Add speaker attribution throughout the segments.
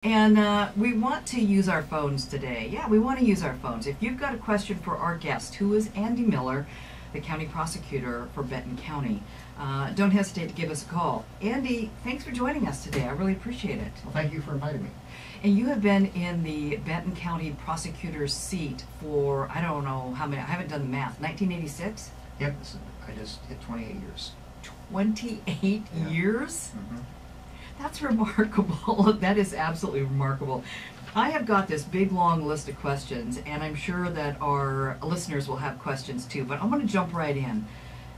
Speaker 1: And we want to use our phones today. Yeah, we want to use our phones. If you've got a question for our guest, who is Andy Miller, the county prosecutor for Benton County, don't hesitate to give us a call. Andy, thanks for joining us today. I really appreciate it.
Speaker 2: Well, thank you for inviting me.
Speaker 1: And you have been in the Benton County prosecutor's seat for, I don't know how many, I haven't done the math, 1986?
Speaker 2: Yep, I just hit 28 years.
Speaker 1: 28 years?
Speaker 2: Mm-hmm.
Speaker 1: That's remarkable. That is absolutely remarkable. I have got this big long list of questions, and I'm sure that our listeners will have questions too, but I'm going to jump right in.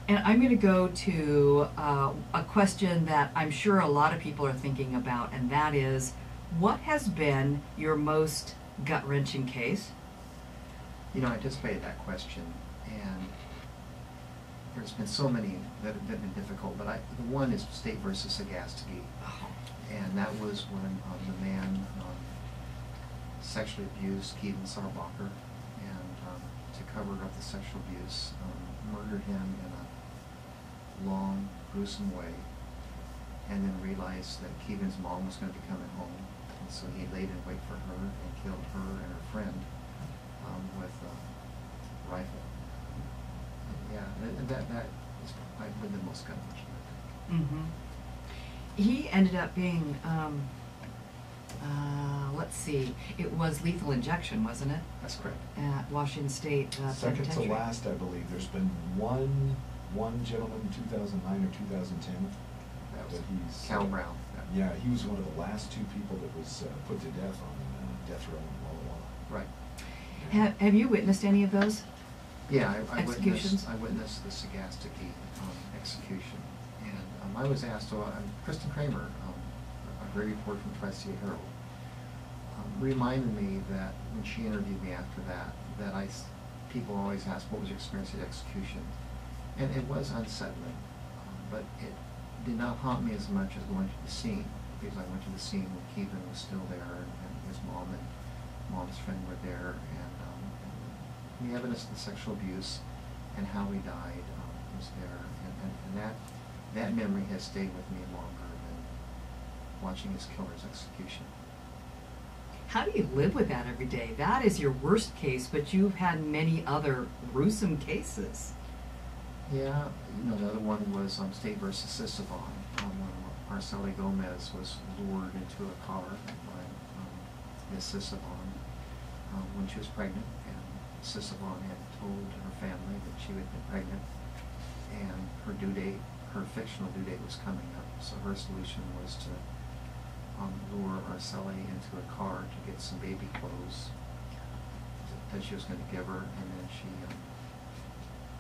Speaker 1: And I'm going to go to a question that I'm sure a lot of people are thinking about, and that is, what has been your most gut-wrenching case?
Speaker 2: You know, I anticipated that question, and there's been so many that have been difficult, but the one is State versus Sagastigi.
Speaker 1: Oh.
Speaker 2: And that was when the man sexually abused Kevin Sarbacher, and to cover up the sexual abuse, murdered him in a long, gruesome way, and then realized that Kevin's mom was going to be coming home, and so he laid in wait for her and killed her and her friend with a rifle. Yeah, that is probably the most gut-wrenching, I think.
Speaker 1: Mm-hmm. He ended up being, let's see, it was lethal injection, wasn't it?
Speaker 2: That's correct.
Speaker 1: At Washington State
Speaker 3: Second to
Speaker 1: Penitentiary.
Speaker 3: last, I believe. There's been one gentleman, 2009 or 2010,
Speaker 2: That was
Speaker 3: that he's
Speaker 2: Cal Brown.
Speaker 3: Yeah, he was one of the last two people that was put to death on death row in Walla Walla.
Speaker 2: Right.
Speaker 1: Have you witnessed any of those?
Speaker 2: Yeah, I
Speaker 1: Executions?
Speaker 2: witnessed the Sagastigi execution, and I was asked. Kristen Kramer, a great reporter from Tri-City Herald, reminded me that when she interviewed me after that, people always ask, "What was your experience at execution?" And it was unsettling, but it did not haunt me as much as going to the scene, because I went to the scene when Kevin was still there, and his mom and mom's friend were there, and the evidence of the sexual abuse and how he died was there, and that memory has stayed with me longer than watching his killer's execution.
Speaker 1: How do you live with that every day? That is your worst case, but you've had many other gruesome cases.
Speaker 2: Yeah, you know, the other one was State versus Sisavon, when Arceli Gomez was lured into a car by Miss Sisavon when she was pregnant, and Sisavon had told her family that she had been pregnant, and her fictional due date was coming up. So her solution was to lure Arceli into a car to get some baby clothes that she was going to give her, and then she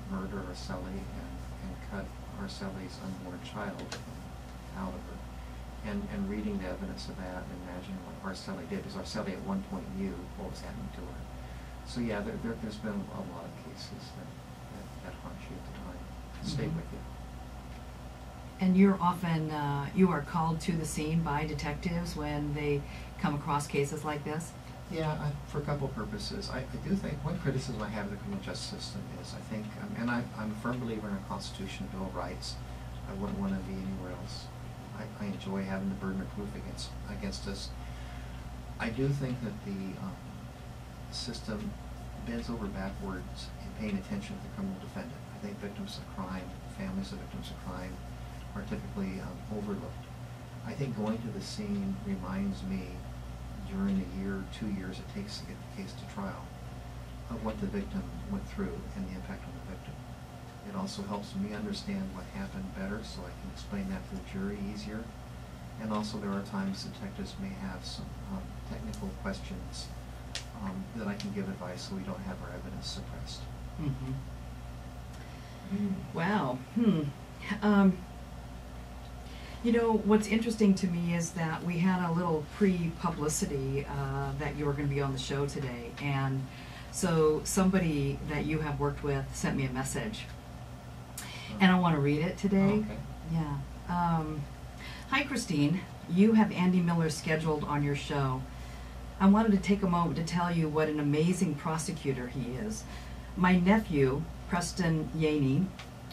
Speaker 2: murdered Arceli and cut Arceli's unborn child out of her. And reading the evidence of that, and imagining what Arceli did, because Arceli at one point knew what was happening to her. So yeah, there's been a lot of cases that haunt you at the time, stay with you.
Speaker 1: And you're often, you are called to the scene by detectives when they come across cases like this?
Speaker 2: Yeah, for a couple of purposes. I do think one criticism I have of the criminal justice system is, I think, and I'm a firm believer in our Constitution, Bill of Rights. I wouldn't want to be anywhere else. I enjoy having the burden of proof against us. I do think that the system bends over backwards in paying attention to the criminal defendant. I think victims of crime, families of victims of crime, are typically overlooked. I think going to the scene reminds me, during the year, 2 years it takes to get the case to trial, of what the victim went through and the impact on the victim. It also helps me understand what happened better, so I can explain that to the jury easier. And also there are times detectives may have some technical questions that I can give advice so we don't have our evidence suppressed.
Speaker 1: Mm-hmm. Wow. You know, what's interesting to me is that we had a little pre-publicity that you were going to be on the show today, and so somebody that you have worked with sent me a message, and I want to read it today.
Speaker 2: Okay.
Speaker 1: Yeah. Hi, Christine. You have Andy Miller scheduled on your show. I wanted to take a moment to tell you what an amazing prosecutor he is. My nephew, Preston Yaney,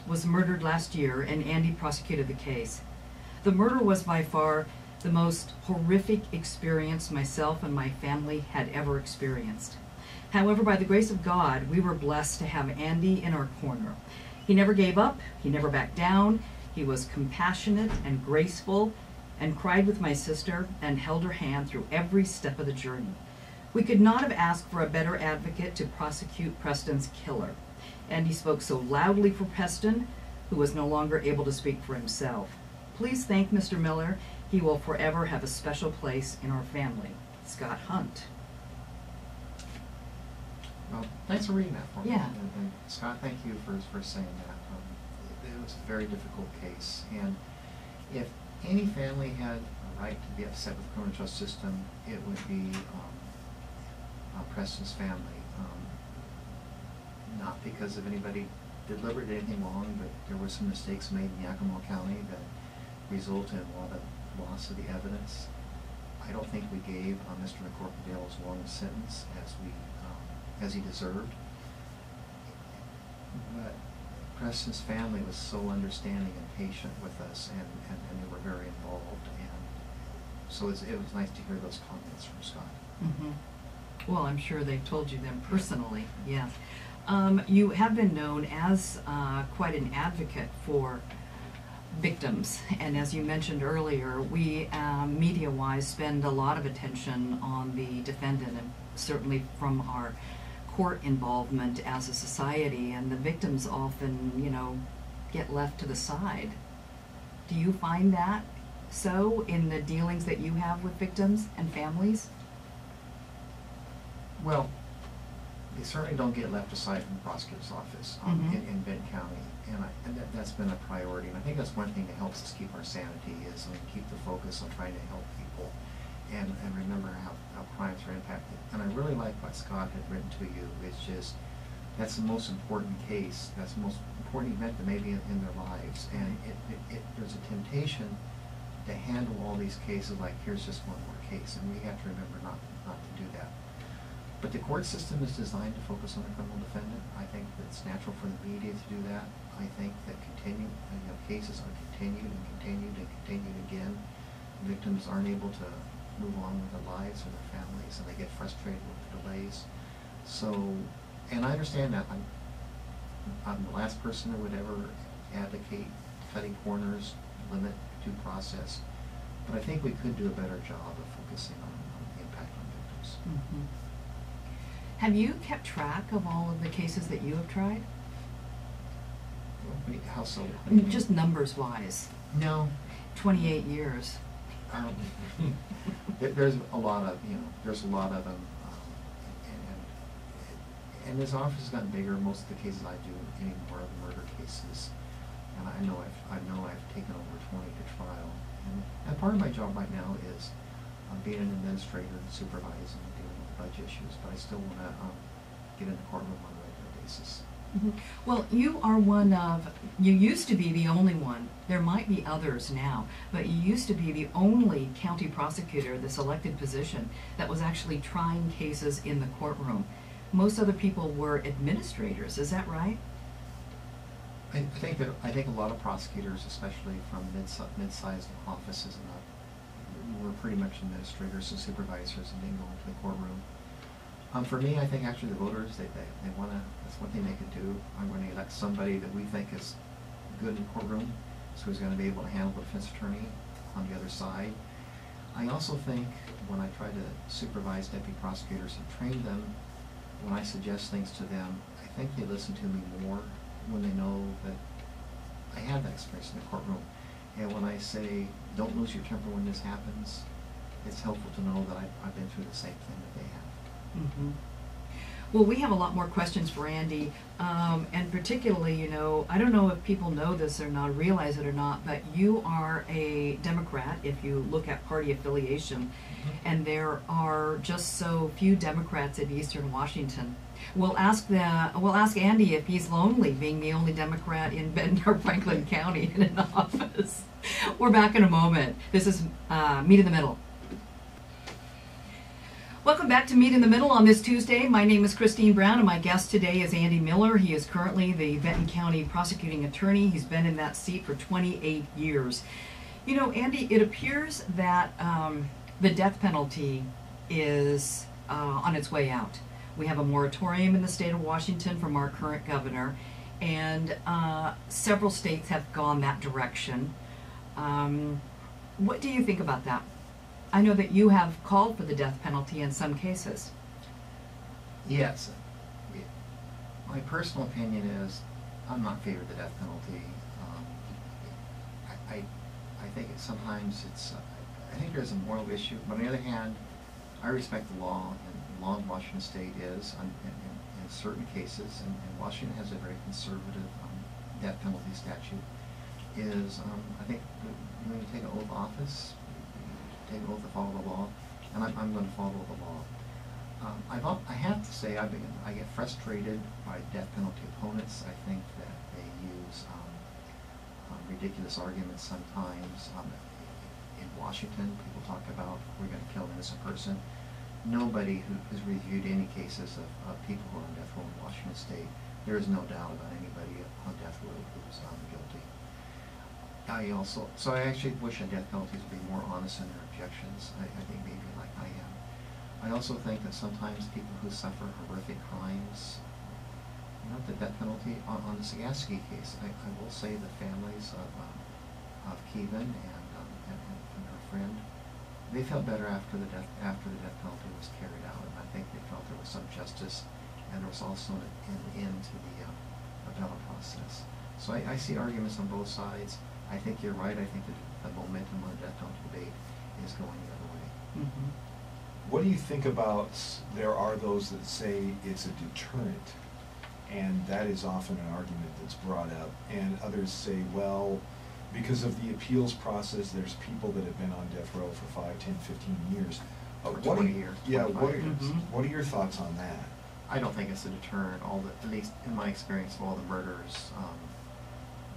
Speaker 1: was murdered last year, and Andy prosecuted the case. The murder was by far the most horrific experience myself and my family had ever experienced. However, by the grace of God, we were blessed to have Andy in our corner. He never gave up, he never backed down, he was compassionate and graceful, and cried with my sister and held her hand through every step of the journey. We could not have asked for a better advocate to prosecute Preston's killer. Andy spoke so loudly for Preston, who was no longer able to speak for himself. Please thank Mr. Miller. He will forever have a special place in our family. Scott Hunt.
Speaker 2: Well, thanks for reading that for me.
Speaker 1: Yeah.
Speaker 2: And Scott, thank you for saying that. It was a very difficult case, and if any family had a right to be upset with the criminal justice system, it would be Preston's family. Not because of anybody deliberate anything wrong, but there were some mistakes made in Yakima County that resulted in a lot of loss of the evidence. I don't think we gave Mr. McCorkindale as long a sentence as he deserved. But Preston's family was so understanding and patient with us, and they were very involved, and so it was nice to hear those comments from Scott.
Speaker 1: Mm-hmm. Well, I'm sure they told you them personally, yes. You have been known as quite an advocate for victims, and as you mentioned earlier, we media-wise spend a lot of attention on the defendant, and certainly from our court involvement as a society, and the victims often, you know, get left to the side. Do you find that so in the dealings that you have with victims and families?
Speaker 2: Well, they certainly don't get left aside from the prosecutor's office in Benton County, and that's been a priority. And I think that's one thing that helps us keep our sanity is keep the focus on trying to help people and remember how crimes are impacted. And I really like what Scott had written to you. It's just, that's the most important case, that's the most important event that may be in their lives. And there's a temptation to handle all these cases like, here's just one more case, and we have to remember not to do that. But the court system is designed to focus on the criminal defendant. I think that it's natural for the media to do that. I think that cases are continued and continued and continued again. Victims aren't able to move on with their lives or their families, and they get frustrated with the delays. So, and I understand that. I'm the last person who would ever advocate cutting corners, limit due process. But I think we could do a better job of focusing on the impact on victims.
Speaker 1: Mm-hmm. Have you kept track of all of the cases that you have tried?
Speaker 2: How so?
Speaker 1: Just numbers-wise.
Speaker 2: No.
Speaker 1: 28 years.
Speaker 2: There's a lot of, there's a lot of them, and this office has gotten bigger. Most of the cases I do anymore are the murder cases, and I know I've taken over 20 to trial, and part of my job right now is being an administrator and supervising and dealing with budget issues, but I still want to get in the courtroom on a regular basis.
Speaker 1: Mm-hmm. Well, you are you used to be the only one, there might be others now, but you used to be the only county prosecutor, this elected position, that was actually trying cases in the courtroom. Most other people were administrators, is that right?
Speaker 2: I think a lot of prosecutors, especially from mid-sized offices and up, were pretty much administrators and supervisors and didn't go into the courtroom. For me, I think actually the voters, they want to, that's one thing they can do. I'm going to elect somebody that we think is good in the courtroom, so who's going to be able to handle the defense attorney on the other side. I also think when I try to supervise deputy prosecutors and train them, when I suggest things to them, I think they listen to me more when they know that I have that experience in the courtroom. And when I say, don't lose your temper when this happens, it's helpful to know that I've been through the same thing that they have.
Speaker 1: Mm-hmm. Well, we have a lot more questions for Andy, and particularly, I don't know if people know this or not, realize it or not, but you are a Democrat if you look at party affiliation, and there are just so few Democrats in Eastern Washington. We'll ask Andy if he's lonely being the only Democrat in Benton or Franklin County in an office. We're back in a moment. This is Meet in the Middle. Welcome back to Meet in the Middle on this Tuesday. My name is Christine Brown, and my guest today is Andy Miller. He is currently the Benton County prosecuting attorney. He's been in that seat for 28 years. You know, Andy, it appears that the death penalty is on its way out. We have a moratorium in the state of Washington from our current governor, and several states have gone that direction. What do you think about that? I know that you have called for the death penalty in some cases.
Speaker 2: Yes. My personal opinion is I'm not in favor of the death penalty. I think sometimes it's, I think there's a moral issue, but on the other hand, I respect the law, and the law in Washington State is, in certain cases, and Washington has a very conservative death penalty statute, is, I think, when you take an oath of office, you take an oath to follow the law, and I'm going to follow the law. I have to say, I get frustrated by death penalty opponents. I think that they use ridiculous arguments sometimes. In Washington, people talk about we're going to kill an innocent person. Nobody who's reviewed any cases of people who are on death row in Washington State, there is no doubt about anybody on death row who's guilty. So I actually wish that death penalties would be more honest in their objections. I think maybe like I am. I also think that sometimes people who suffer horrific crimes, not the death penalty. On the Sagaski case, I will say the families of Keevan and her friend, they felt better after the death penalty was carried out, and I think they felt there was some justice, and there was also an end to the appellate process. So I see arguments on both sides. I think you're right. I think that the momentum on the death penalty debate is going the other way.
Speaker 1: Mm-hmm.
Speaker 3: What do you think about, there are those that say it's a deterrent, and that is often an argument that's brought up, and others say, well, because of the appeals process, there's people that have been on death row for 5, 10, 15 years.
Speaker 2: For 20 years.
Speaker 3: Yeah,
Speaker 2: 25 years.
Speaker 3: What are your thoughts on that?
Speaker 2: I don't think it's a deterrent. At least in my experience of all the murders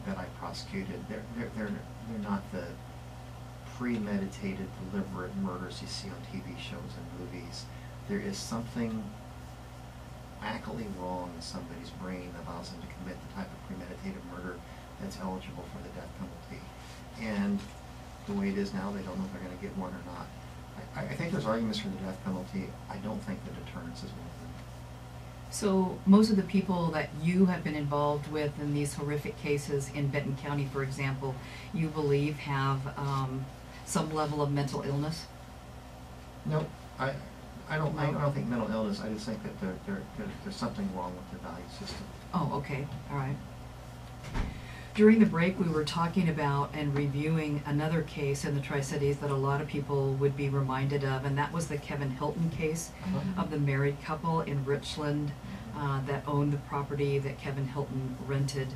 Speaker 2: that I prosecuted, they're not the premeditated, deliberate murders you see on TV shows and movies. There is something wackily wrong in somebody's brain that allows them to commit the type of premeditated murder that's eligible for the death penalty. And the way it is now, they don't know if they're going to get one or not. I think there's arguments for the death penalty. I don't think the deterrence is one of them.
Speaker 1: So most of the people that you have been involved with in these horrific cases in Benton County, for example, you believe have some level of mental illness?
Speaker 2: No, I don't think mental illness. I just think that there's something wrong with their value system.
Speaker 1: Oh, okay, all right. During the break, we were talking about and reviewing another case in the Tri-Cities that a lot of people would be reminded of, and that was the Kevin Hilton case of the married couple in Richland that owned the property that Kevin Hilton rented,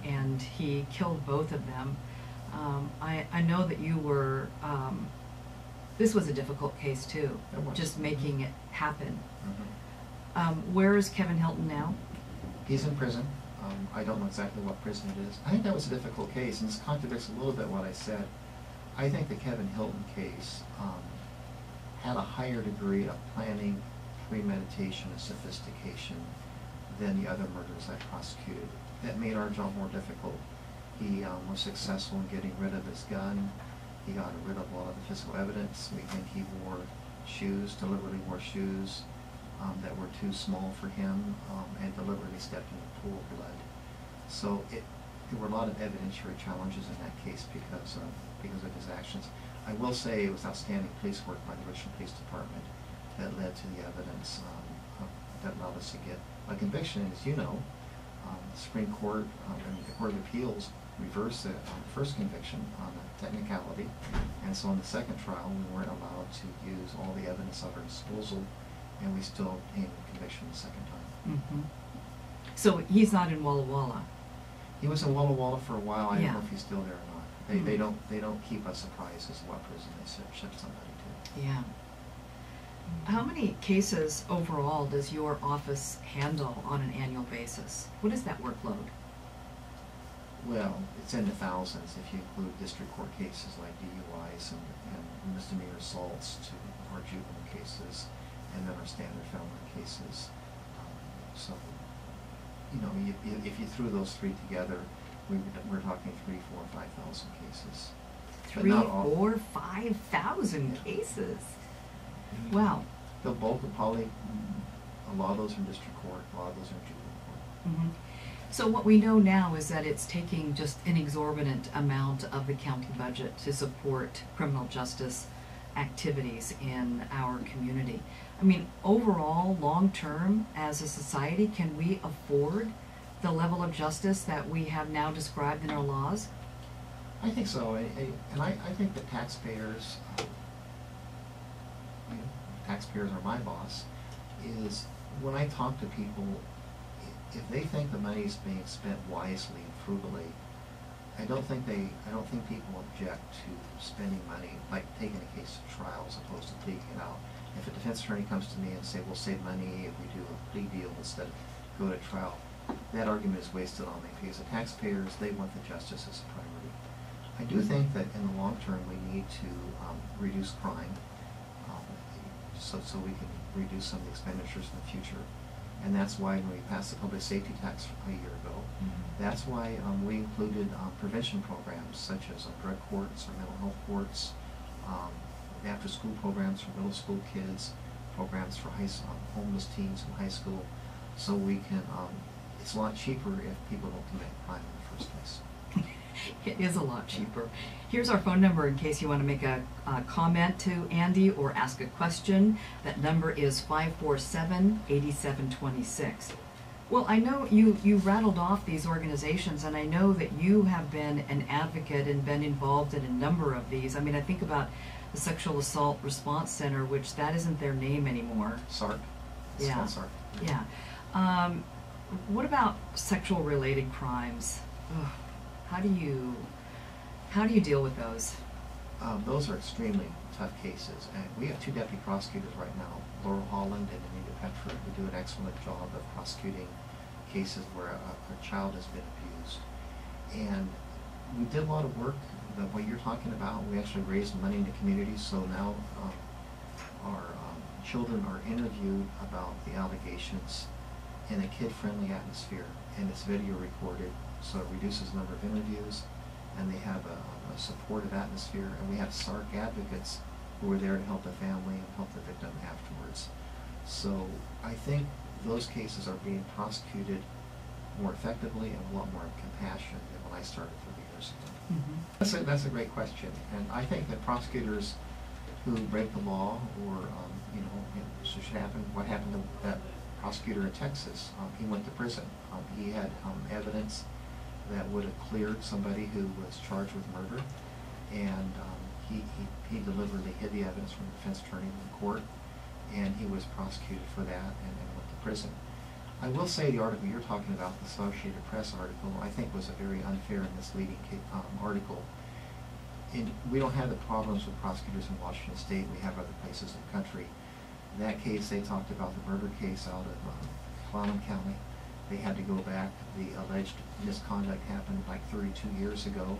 Speaker 1: and he killed both of them. I know that you were, this was a difficult case too, just making it happen. Where is Kevin Hilton now?
Speaker 2: He's in prison. I don't know exactly what prison it is. I think that was a difficult case, and this contradicts a little bit what I said. I think the Kevin Hilton case had a higher degree of planning, premeditation, and sophistication than the other murders I prosecuted. That made our job more difficult. He was successful in getting rid of his gun. He got rid of a lot of the physical evidence. We think he wore shoes, deliberately wore shoes that were too small for him, and deliberately stepped in the pool of blood. So there were a lot of evidentiary challenges in that case because of his actions. I will say it was outstanding police work by the Richland Police Department that led to the evidence that allowed us to get a conviction. And as you know, the Supreme Court and the Court of Appeals reversed the first conviction on a technicality, and so in the second trial we weren't allowed to use all the evidence at our disposal, and we still obtained a conviction the second time.
Speaker 1: Mm-hmm. So he's not in Walla Walla?
Speaker 2: He was in Walla Walla for a while. I
Speaker 1: Yeah.
Speaker 2: don't know if he's still there or not. They don't keep us surprised as to what prison they ship somebody to.
Speaker 1: Yeah. How many cases overall does your office handle on an annual basis? What is that workload?
Speaker 2: Well, it's in the thousands if you include district court cases like DUIs and misdemeanor assaults to our juvenile cases, and then our standard felony cases. So, you know, if you threw those three together, we're talking 3,000, 4,000, 5,000 cases.
Speaker 1: 3,
Speaker 2: not all.
Speaker 1: 4, 5,000 cases. Wow.
Speaker 2: The bulk of probably, a lot of those are in district court, a lot of those are in juvenile court.
Speaker 1: Mhm. So what we know now is that it's taking just an exorbitant amount of the county budget to support criminal justice activities in our community. I mean, overall, long-term, as a society, can we afford the level of justice that we have now described in our laws?
Speaker 2: I think so, and I think that taxpayers, taxpayers are my boss, is when I talk to people, if they think the money is being spent wisely and frugally, I don't think people object to spending money, like taking a case to trial as opposed to pleading it out. If a defense attorney comes to me and say, we'll save money if we do a plea deal instead of go to trial, that argument is wasted on me, because the taxpayers, they want the justice as a priority. I do think that in the long term, we need to reduce crime, so we can reduce some of the expenditures in the future. And that's why when we passed the public safety tax a year ago, that's why we included prevention programs such as drug courts or mental health courts, after-school programs for middle school kids, programs for homeless teens in high school, so we can, it's a lot cheaper if people don't commit crime in the first place.
Speaker 1: It is a lot cheaper. Here's our phone number in case you want to make a comment to Andy or ask a question. That number is 547-8726. Well, I know you rattled off these organizations, and I know that you have been an advocate and been involved in a number of these. I mean, I think about the Sexual Assault Response Center, which that isn't their name anymore.
Speaker 2: SARC. It's
Speaker 1: Yeah.
Speaker 2: called SARC.
Speaker 1: Yeah. What about sexual related crimes? Ugh. How do you deal with those?
Speaker 2: Those are extremely tough cases, and we have 2 deputy prosecutors right now, Laura Holland and Anita Petra, who do an excellent job of prosecuting cases where a child has been abused. And we did a lot of work, but what you're talking about, we actually raised money in the community, so now our children are interviewed about the allegations in a kid-friendly atmosphere, and it's video recorded, so it reduces the number of interviews, and they have a supportive atmosphere, and we have SARC advocates who are there to help the family and help the victim afterwards. So I think those cases are being prosecuted more effectively and a lot more compassion than when I started 30 years ago.
Speaker 1: Mm-hmm.
Speaker 2: That's a great question, and I think that prosecutors who break the law, or should happen. What happened to that prosecutor in Texas? He went to prison. He had evidence that would have cleared somebody who was charged with murder, and he deliberately hid the evidence from the defense attorney in court, and he was prosecuted for that and went to prison. I will say the article you're talking about, the Associated Press article, I think was a very unfair and misleading article. We don't have the problems with prosecutors in Washington State. We have other places in the country. In that case, they talked about the murder case out of Clallam County. They had to go back. The alleged misconduct happened like 32 years ago.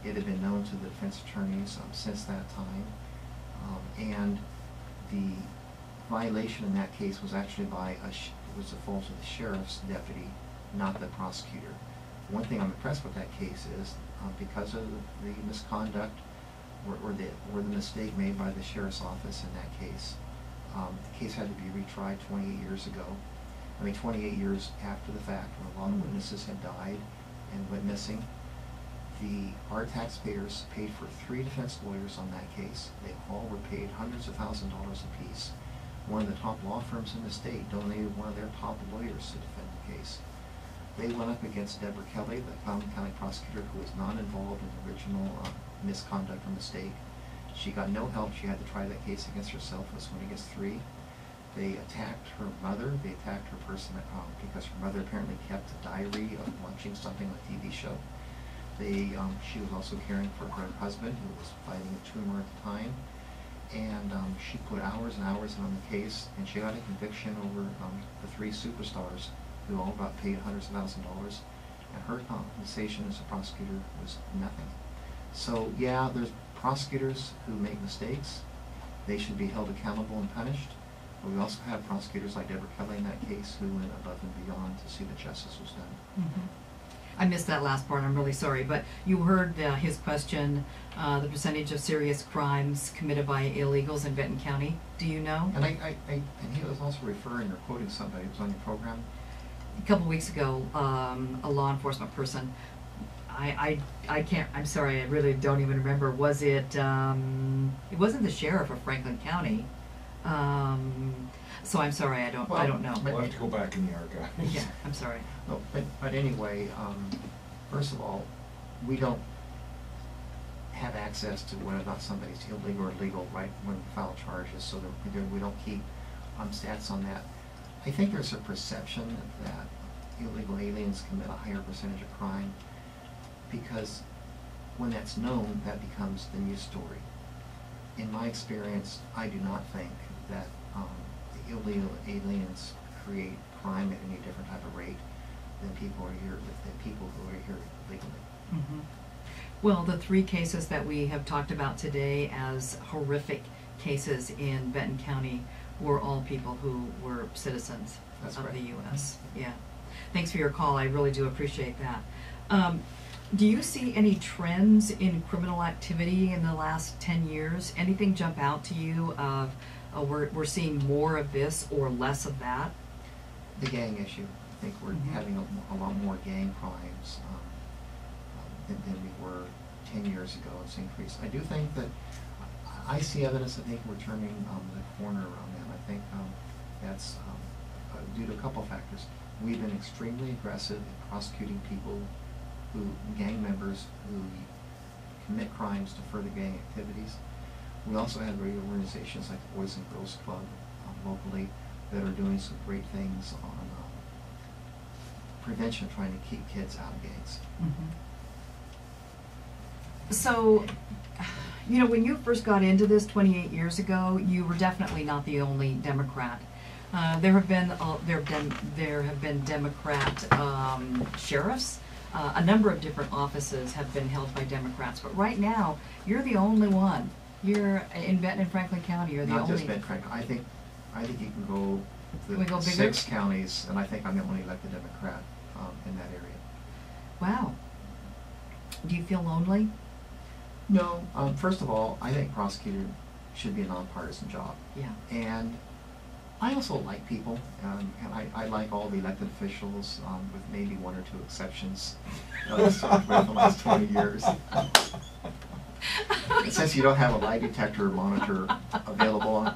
Speaker 2: It had been known to the defense attorneys since that time. And the violation in that case was actually was the fault of the sheriff's deputy, not the prosecutor. One thing I'm impressed with that case is because of the misconduct or the mistake made by the sheriff's office in that case, the case had to be retried 28 years ago. 28 years after the fact, when a lot of witnesses had died and went missing. Our taxpayers paid for 3 defense lawyers on that case. They all were paid hundreds of thousands of dollars apiece. One of the top law firms in the state donated one of their top lawyers to defend the case. They went up against Deborah Kelly, the Clallam County prosecutor, who was not involved in the original misconduct or mistake. She got no help. She had to try that case against herself. It was when against 3. They attacked her mother. They attacked her person because her mother apparently kept a diary of watching something on a TV show. She was also caring for her husband, who was fighting a tumor at the time. And she put hours and hours in on the case, and she got a conviction over the 3 superstars who all got paid hundreds of thousands of dollars. And her compensation as a prosecutor was nothing. So yeah, there's prosecutors who make mistakes. They should be held accountable and punished. But we also have prosecutors like Deborah Kelly in that case who went above and beyond to see that justice was done.
Speaker 1: Mm-hmm. I missed that last part, I'm really sorry, but you heard his question, the percentage of serious crimes committed by illegals in Benton County. Do you know?
Speaker 2: And and he was also referring or quoting somebody who was on your program.
Speaker 1: A couple weeks ago, a law enforcement person, I can't, I'm sorry, I really don't even remember. Was it wasn't the sheriff of Franklin County. So I'm sorry, I don't know.
Speaker 3: We'll have to go back in the archives.
Speaker 1: Yeah, I'm sorry.
Speaker 2: No, but anyway, first of all, we don't have access to whether or not somebody's illegal or legal right when we file charges, so that we don't keep stats on that. I think there's a perception that illegal aliens commit a higher percentage of crime because when that's known, that becomes the news story. In my experience, I do not think that the illegal aliens create crime at any different type of rate than people are here, than people who are here legally.
Speaker 1: Mm-hmm. Well, the 3 cases that we have talked about today as horrific cases in Benton County were all people who were citizens of the U.S. Yeah. Thanks for your call. I really do appreciate that. Do you see any trends in criminal activity in the last 10 years? Anything jump out to you of we're seeing more of this or less of that?
Speaker 2: The gang issue. I think we're having a lot more gang crimes than we were 10 years ago. It's increased. I do think that I see evidence. I think we're turning the corner around that. I think that's due to a couple factors. We've been extremely aggressive in prosecuting people gang members who commit crimes to further gang activities. We also have radio organizations like the Boys and Girls Club locally that are doing some great things on prevention, trying to keep kids out of gangs.
Speaker 1: Mm-hmm. So, you know, when you first got into this 28 years ago, you were definitely not the only Democrat. There have been Democrat sheriffs. A number of different offices have been held by Democrats, but right now you're the only one. You're in Benton and Franklin County. You're the only.
Speaker 2: Not just Benton, Franklin. I think you can go to 6 counties, and I think I'm the only elected Democrat in that area.
Speaker 1: Wow. Do you feel lonely?
Speaker 2: No. First of all, I think prosecutor should be a nonpartisan job.
Speaker 1: Yeah.
Speaker 2: And I also like people, and I like all the elected officials, with maybe 1 or 2 exceptions for the last 20 years. Since you don't have a lie detector monitor available,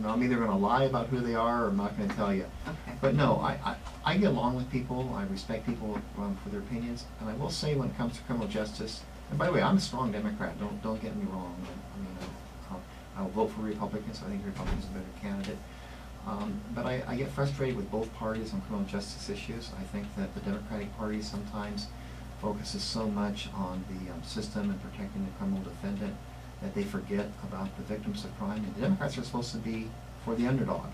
Speaker 2: I'm either going to lie about who they are or I'm not going to tell you.
Speaker 1: Okay.
Speaker 2: But no, I get along with people. I respect people for their opinions, and I will say when it comes to criminal justice. And by the way, I'm a strong Democrat. Don't get me wrong. I'll vote for Republicans. I think Republicans are a better candidate. But I get frustrated with both parties on criminal justice issues. I think that the Democratic Party sometimes focuses so much on the system and protecting the criminal defendant that they forget about the victims of crime. And the Democrats are supposed to be for the underdog.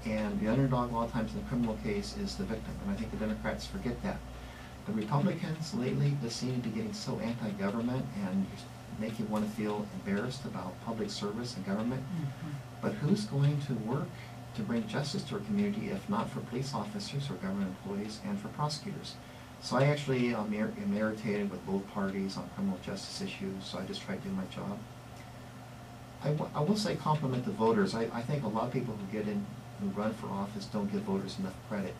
Speaker 2: And the underdog a lot of times in the criminal case is the victim. And I think the Democrats forget that. The Republicans lately just seem to be getting so anti-government and make you want to feel embarrassed about public service and government.
Speaker 1: Mm-hmm.
Speaker 2: But who's going to work to bring justice to our community if not for police officers or government employees and for prosecutors? So I actually am irritated with both parties on criminal justice issues, so I just try to do my job. I will say compliment the voters. I think a lot of people who run for office don't give voters enough credit.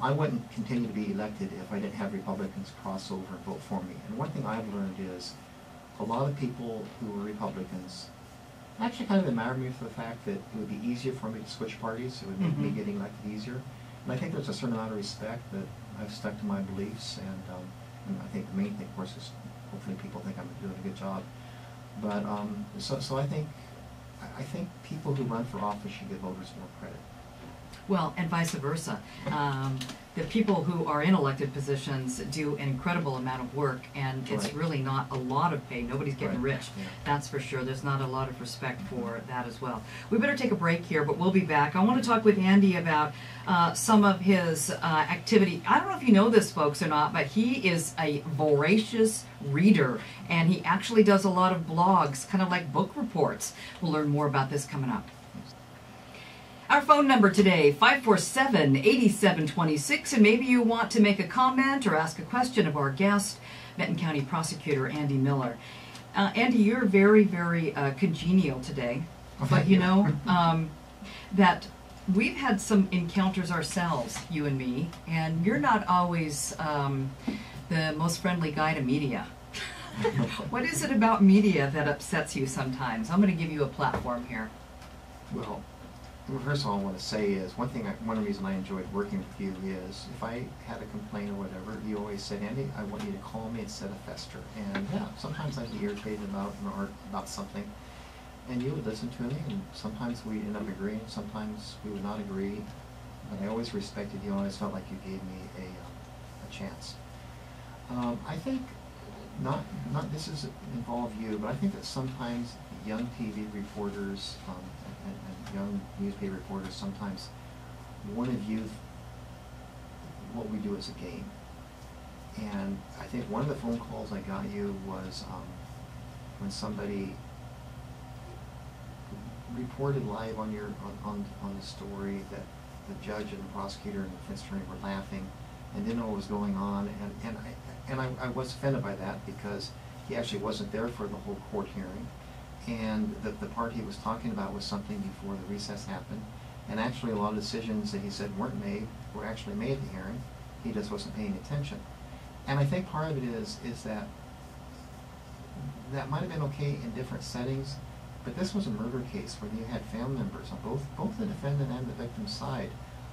Speaker 2: I wouldn't continue to be elected if I didn't have Republicans cross over and vote for me. And one thing I've learned is a lot of people who are Republicans actually kind of admire me for the fact that it would be easier for me to switch parties. It would make me getting elected easier. And I think there's a certain amount of respect that I've stuck to my beliefs. And I think the main thing, of course, is hopefully people think I'm doing a good job. But so I think people who run for office should give voters more credit.
Speaker 1: Well, and vice versa. The people who are in elected positions do an incredible amount of work, and it's really not a lot of pay. Nobody's getting rich.
Speaker 2: Yeah.
Speaker 1: That's for sure. There's not a lot of respect for that as well. We better take a break here, but we'll be back. I want to talk with Andy about some of his activity. I don't know if you know this, folks, or not, but he is a voracious reader, and he actually does a lot of blogs, kind of like book reports. We'll learn more about this coming up. Our phone number today, 547-8726, and maybe you want to make a comment or ask a question of our guest, Benton County Prosecutor Andy Miller. Andy, you're very, very congenial today, but you know that we've had some encounters ourselves, you and me, and you're not always the most friendly guy to media. What is it about media that upsets you sometimes? I'm going to give you a platform here.
Speaker 2: Well, first of all, I want to say is one reason I enjoyed working with you is if I had a complaint or whatever, you always said, Andy, I want you to call me instead of fester. And yeah, sometimes I'd be irritated about something, and you would listen to me, and sometimes we'd end up agreeing, sometimes we would not agree, but I always respected you. I always felt like you gave me a chance. I think not this doesn't involve you, but I think that sometimes young TV reporters and young newspaper reporters sometimes want to view what we do as a game. And I think one of the phone calls I got you was when somebody reported live on the story that the judge and the prosecutor and the defense attorney were laughing and didn't know what was going on, and I was offended by that because he actually wasn't there for the whole court hearing, and the part he was talking about was something before the recess happened, and actually a lot of decisions that he said weren't made were actually made at the hearing. He just wasn't paying attention. And I think part of it is that might have been okay in different settings, but this was a murder case where you had family members on both the defendant and the victim's side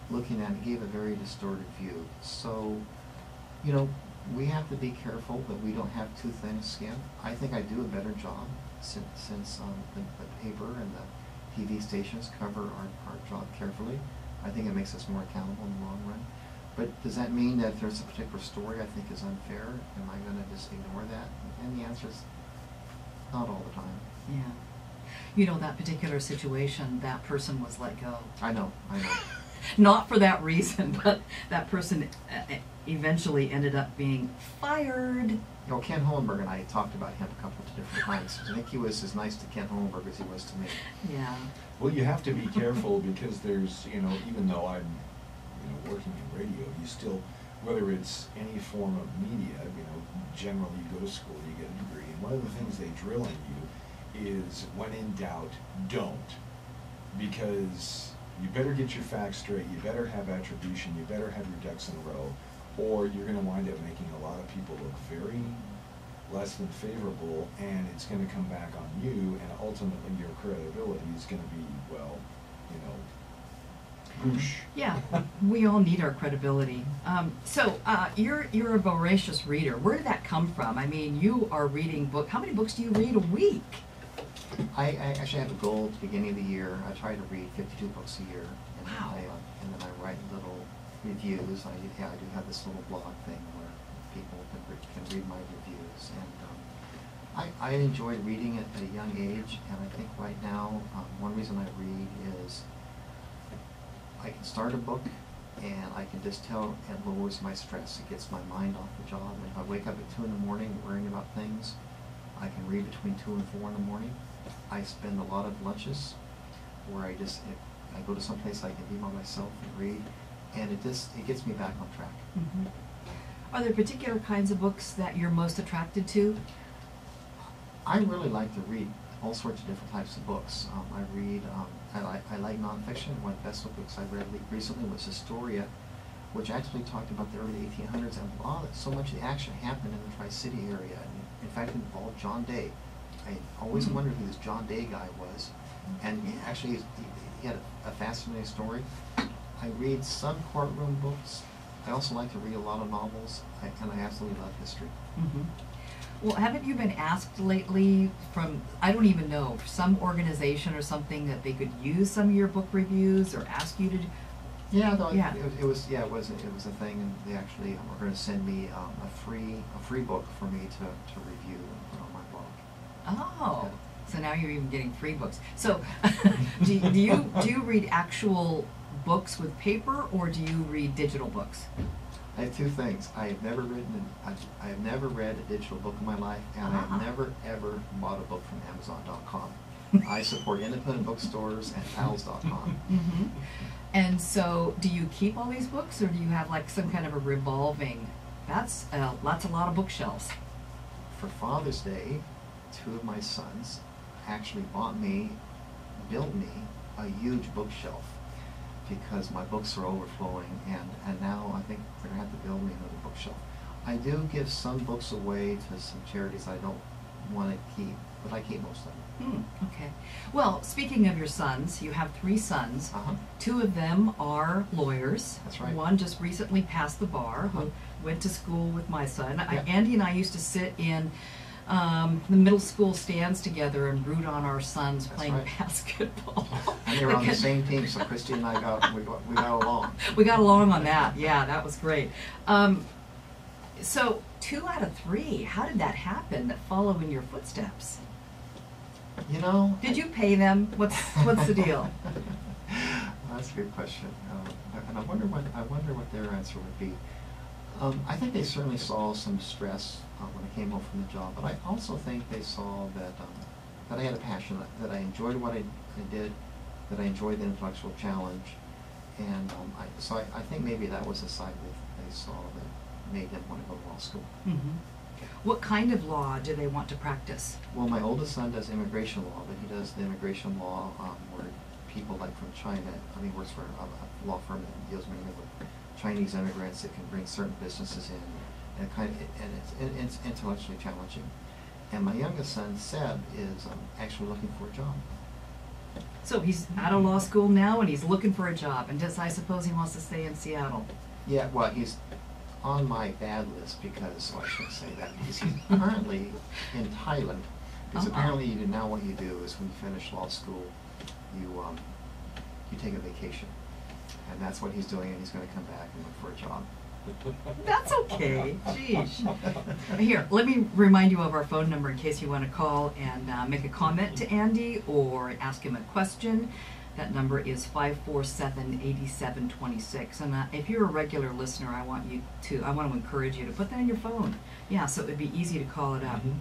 Speaker 2: looking at it, gave a very distorted view. So, you know, we have to be careful that we don't have too thin a skin. I think I do a better job since the paper and the TV stations cover our job carefully. I think it makes us more accountable in the long run. But does that mean that if there's a particular story I think is unfair, am I going to just ignore that? And the answer is not all the time.
Speaker 1: Yeah. You know, that particular situation, that person was let go.
Speaker 2: I know.
Speaker 1: Not for that reason, but that person eventually ended up being fired.
Speaker 2: You know, Ken Holenberg and I talked about him a couple of different times. I think he was as nice to Ken Holenberg as he was to me.
Speaker 1: Yeah.
Speaker 3: Well, you have to be careful because there's, you know, even though I'm, you know, working in radio, you still, whether it's any form of media, you know, generally you go to school, you get a degree, and one of the things they drill in you is when in doubt, don't. Because you better get your facts straight, you better have attribution, you better have your ducks in a row, or you're going to wind up making a lot of people look very less than favorable, and it's going to come back on you, and ultimately your credibility is going to be, well, you know, whoosh.
Speaker 1: Yeah, we all need our credibility. So you're a voracious reader. Where did that come from? I mean, you are reading books. How many books do you read a week?
Speaker 2: I actually have a goal at the beginning of the year. I try to read 52 books a year, and
Speaker 1: Wow.
Speaker 2: and then I write little reviews. I do have this little blog thing where people can read my reviews, and I enjoy reading at a young age. And I think right now one reason I read is I can start a book, and I can just tell it lowers my stress. It gets my mind off the job. And if I wake up at 2 in the morning worrying about things, I can read between 2 and 4 in the morning. I spend a lot of lunches where I go to some place I can be by myself and read, and it gets me back on track.
Speaker 1: Mm-hmm. Are there particular kinds of books that you're most attracted to?
Speaker 2: I really like to read all sorts of different types of books. I read, I like nonfiction. One of the best books I read recently was Historia, which actually talked about the early 1800s, and so much of the action happened in the Tri-City area. And in fact, it involved John Day. I always wondered who this John Day guy was, and actually he had a fascinating story. I read some courtroom books. I also like to read a lot of novels, and I absolutely love history.
Speaker 1: Mm-hmm. Well, haven't you been asked lately from, I don't even know, some organization or something that they could use some of your book reviews or ask you to do?
Speaker 2: Yeah, though,
Speaker 1: yeah.
Speaker 2: It was a thing, and they actually were going to send me a free book for me to review and put on my blog.
Speaker 1: Oh, so now you're even getting free books. So, do you read actual books with paper, or do you read digital books?
Speaker 2: I have two things. I have never read a digital book in my life, and I have never ever bought a book from Amazon.com. I support independent bookstores and pals.com.
Speaker 1: Mm-hmm. And so, do you keep all these books, or do you have like some kind of a revolving? That's a lot of bookshelves.
Speaker 2: For Father's Day, 2 of my sons actually built me a huge bookshelf because my books are overflowing, and now I think they're going to have to build me another bookshelf. I do give some books away to some charities I don't want to keep, but I keep most of them.
Speaker 1: Okay. Well, speaking of your sons, you have 3 sons.
Speaker 2: Uh-huh.
Speaker 1: 2 of them are lawyers.
Speaker 2: That's right.
Speaker 1: One just recently passed the bar,
Speaker 2: Uh-huh.
Speaker 1: who went to school with my son.
Speaker 2: Yeah.
Speaker 1: Andy and I used to sit in the middle school stands together and root on our sons
Speaker 2: That's
Speaker 1: playing
Speaker 2: right.
Speaker 1: basketball.
Speaker 2: And they were on the same team, so Christy and I got along.
Speaker 1: We got along on that. Yeah, that was great. So 2 out of 3, how did that happen, that follow in your footsteps?
Speaker 2: You know,
Speaker 1: Did you pay them? What's the deal?
Speaker 2: Well, that's a good question, and I wonder what their answer would be. I think they certainly saw some stress when I came home from the job, but I also think they saw that I had a passion, that I enjoyed what I did, that I enjoyed the intellectual challenge, and so I think maybe that was a side that they saw that made them want to go to law school.
Speaker 1: Mm-hmm. What kind of law do they want to practice?
Speaker 2: Well, my oldest son does immigration law, but he does the immigration law where people like from China, he works for a law firm that deals mainly with Chinese immigrants that can bring certain businesses in, and it's intellectually challenging. And my youngest son, Seb, is actually looking for a job.
Speaker 1: So he's out of law school now and he's looking for a job, and I suppose he wants to stay in Seattle.
Speaker 2: Yeah, well, he's on my bad list because, well, I shouldn't say that, because he's currently in Thailand. Because apparently now what you do is when you finish law school, you take a vacation. And that's what he's doing, and he's going to come back and look for a job.
Speaker 1: That's okay. Jeez. Here, let me remind you of our phone number in case you want to call and make a comment to Andy or ask him a question. That number is 547-8726. And if you're a regular listener, I want to encourage you to put that in your phone. Yeah, so it would be easy to call it up.
Speaker 3: Mhm.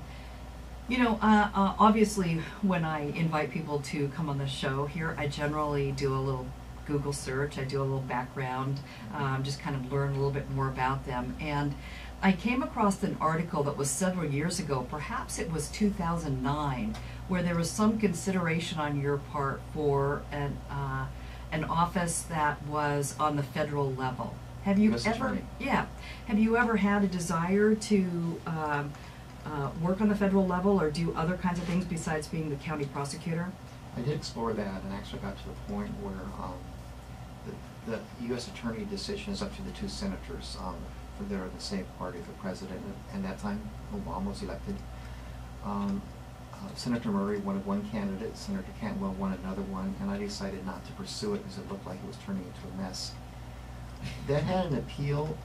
Speaker 1: You know, obviously, when I invite people to come on the show here, I generally do a little Google search. I do a little background, just kind of learn a little bit more about them. And I came across an article that was several years ago, perhaps it was 2009, where there was some consideration on your part for an office that was on the federal level. Have you
Speaker 2: U.S.
Speaker 1: ever?
Speaker 2: Attorney.
Speaker 1: Yeah. Have you ever had a desire to work on the federal level or do other kinds of things besides being the county prosecutor?
Speaker 2: I did explore that and actually got to the point where the U.S. Attorney decision is up to the 2 senators. For they're the same party, the president, and that time Obama was elected. Senator Murray wanted one candidate, Senator Cantwell wanted another one, and I decided not to pursue it because it looked like it was turning into a mess. That had an appeal.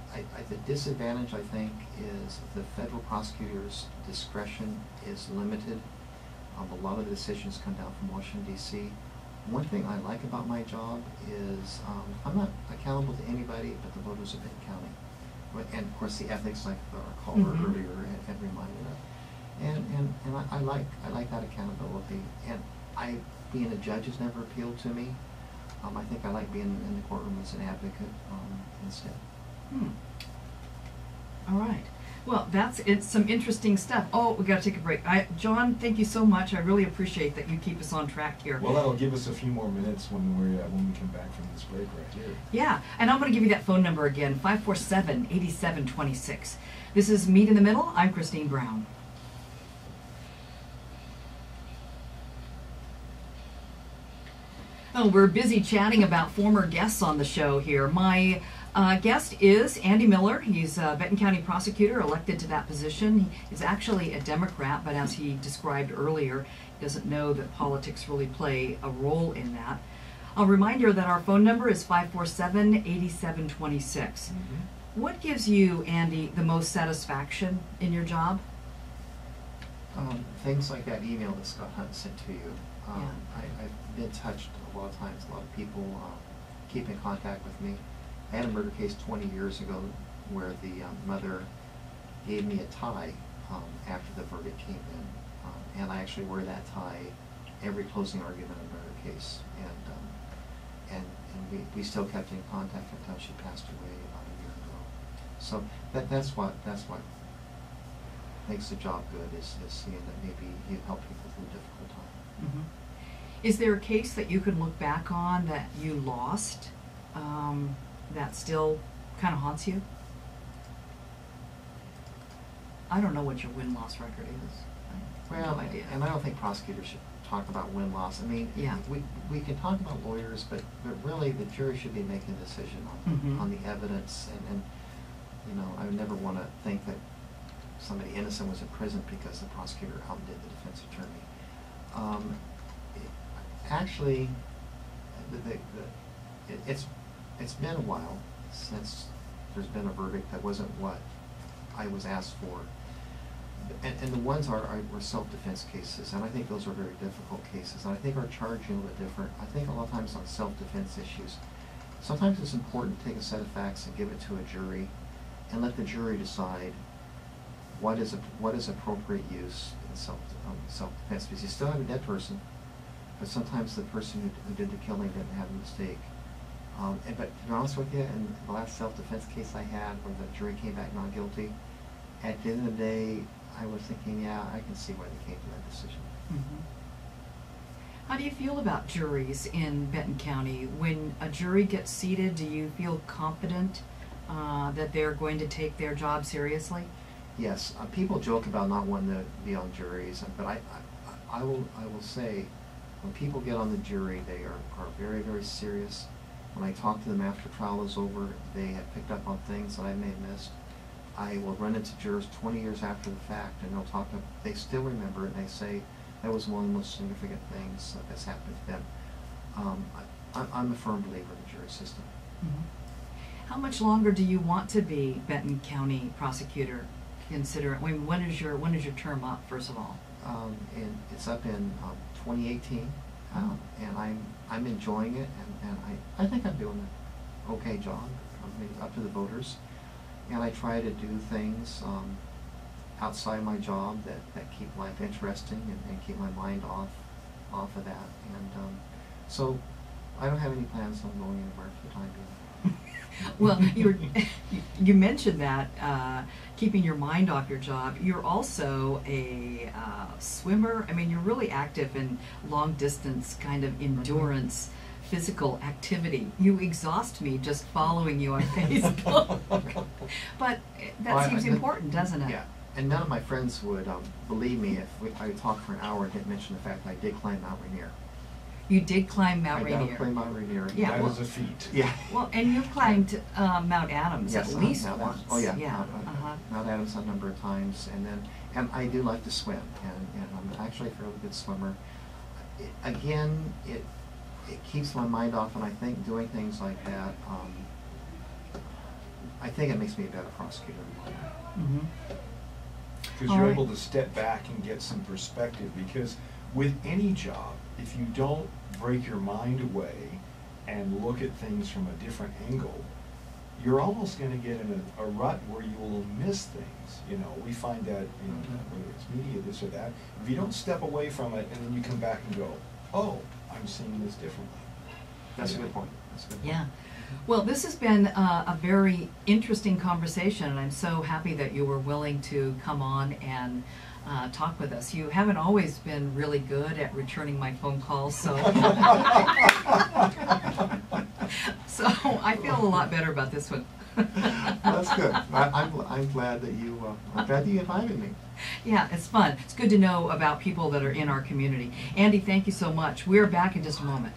Speaker 2: The disadvantage, I think, is the federal prosecutor's discretion is limited. A lot of the decisions come down from Washington, D.C. One thing I like about my job is I'm not accountable to anybody but the voters of Benton County. And of course the ethics, like our caller earlier had reminded us. And I like that accountability. And being a judge has never appealed to me. I think I like being in the courtroom as an advocate instead.
Speaker 1: All right. Well, it's some interesting stuff. Oh, we got to take a break. John, thank you so much. I really appreciate that you keep us on track here.
Speaker 3: Well, that'll give us a few more minutes when we come back from this break right here.
Speaker 1: Yeah, and I'm going to give you that phone number again, 547-8726. This is Meet in the Middle. I'm Christine Brown. Oh, we're busy chatting about former guests on the show here. My guest is Andy Miller. He's a Benton County prosecutor, elected to that position. He is actually a Democrat, but as he described earlier, he doesn't know that politics really play a role in that. I'll remind you that our phone number is 547-8726. What gives you, Andy, the most satisfaction in your job?
Speaker 2: Things like that email that Scott Hunt sent to you.
Speaker 1: Yeah.
Speaker 2: I've been touched a lot of times. A lot of people keep in contact with me. I had a murder case 20 years ago where the mother gave me a tie after the verdict came in. And I actually wear that tie every closing argument of her case, and we still kept in contact until she passed away about a year ago. So that's what makes the job good, is seeing that maybe you help people through a difficult time.
Speaker 1: Mm-hmm. Is there a case that you can look back on that you lost that still kind of haunts you? I don't know what your win-loss record is. I have no idea.
Speaker 2: And I don't think prosecutors should talk about win-loss. I mean,
Speaker 1: yeah.
Speaker 2: we can talk about lawyers, but really the jury should be making a decision on, on the evidence. And, you know, I would never want to think that somebody innocent was in prison because the prosecutor outdid the defense attorney. Actually, it's been a while since there's been a verdict that wasn't what I was asked for. And the ones were self-defense cases, and I think those are very difficult cases, and I think our charging a little bit different. I think a lot of times on self-defense issues, sometimes it's important to take a set of facts and give it to a jury, and let the jury decide what is appropriate use in self-defense, because you still have a dead person, but sometimes the person who did the killing didn't have a mistake. But to be honest with you, in the last self-defense case I had, where the jury came back not guilty, at the end of the day, I was thinking, yeah, I can see why they came to that decision.
Speaker 1: Mm-hmm. How do you feel about juries in Benton County? When a jury gets seated, do you feel confident that they're going to take their job seriously?
Speaker 2: Yes, people joke about not wanting to be on juries, but I will say, when people get on the jury, they are very, very serious. When I talk to them after trial is over, they have picked up on things that I may have missed. I will run into jurors 20 years after the fact, and they still remember it, and they say that was one of the most significant things that's happened to them. I'm a firm believer in the jury system.
Speaker 1: Mm-hmm. How much longer do you want to be Benton County prosecutor? When is your term up, first of all?
Speaker 2: And it's up in 2018, and I'm enjoying it, and I think I'm doing an okay job. Up to the voters. And I try to do things outside my job that keep life interesting and keep my mind off of that. And so I don't have any plans on going anywhere for the time being.
Speaker 1: Well, you mentioned that, keeping your mind off your job. You're also a swimmer. I mean, you're really active in long distance kind of endurance. Physical activity. You exhaust me just following you on Facebook. But that seems important, doesn't it?
Speaker 2: Yeah, and none of my friends would believe me if I talked for an hour and didn't mention the fact that I did climb Mount Rainier.
Speaker 1: You did climb Mount Rainier.
Speaker 2: I did climb Mount Rainier.
Speaker 1: Yeah,
Speaker 3: that was a feat.
Speaker 2: Yeah.
Speaker 1: Well, and you climbed Mount Adams
Speaker 2: yes,
Speaker 1: at least
Speaker 2: Mount
Speaker 1: once.
Speaker 2: Adams. Oh yeah,
Speaker 1: yeah.
Speaker 2: Mount Adams a number of times, and I do like to swim, and I'm actually a fairly good swimmer. Again, it keeps my mind off, and I think doing things like that, I think it makes me a better prosecutor.
Speaker 1: Mm-hmm.
Speaker 3: Because you're able to step back and get some perspective, because with any job, if you don't break your mind away and look at things from a different angle, you're almost going to get in a rut where you will miss things. You know, we find that in whether it's media, this or that, if you don't step away from it and then you come back and go, oh, I'm seeing this differently.
Speaker 2: That's a good point. That's a good point.
Speaker 1: Yeah. Well, this has been a very interesting conversation, and I'm so happy that you were willing to come on and talk with us. You haven't always been really good at returning my phone calls, so so I feel a lot better about this one.
Speaker 2: That's good. I'm glad that you invited me.
Speaker 1: Yeah, it's fun. It's good to know about people that are in our community. Andy, thank you so much. We're back in just a moment.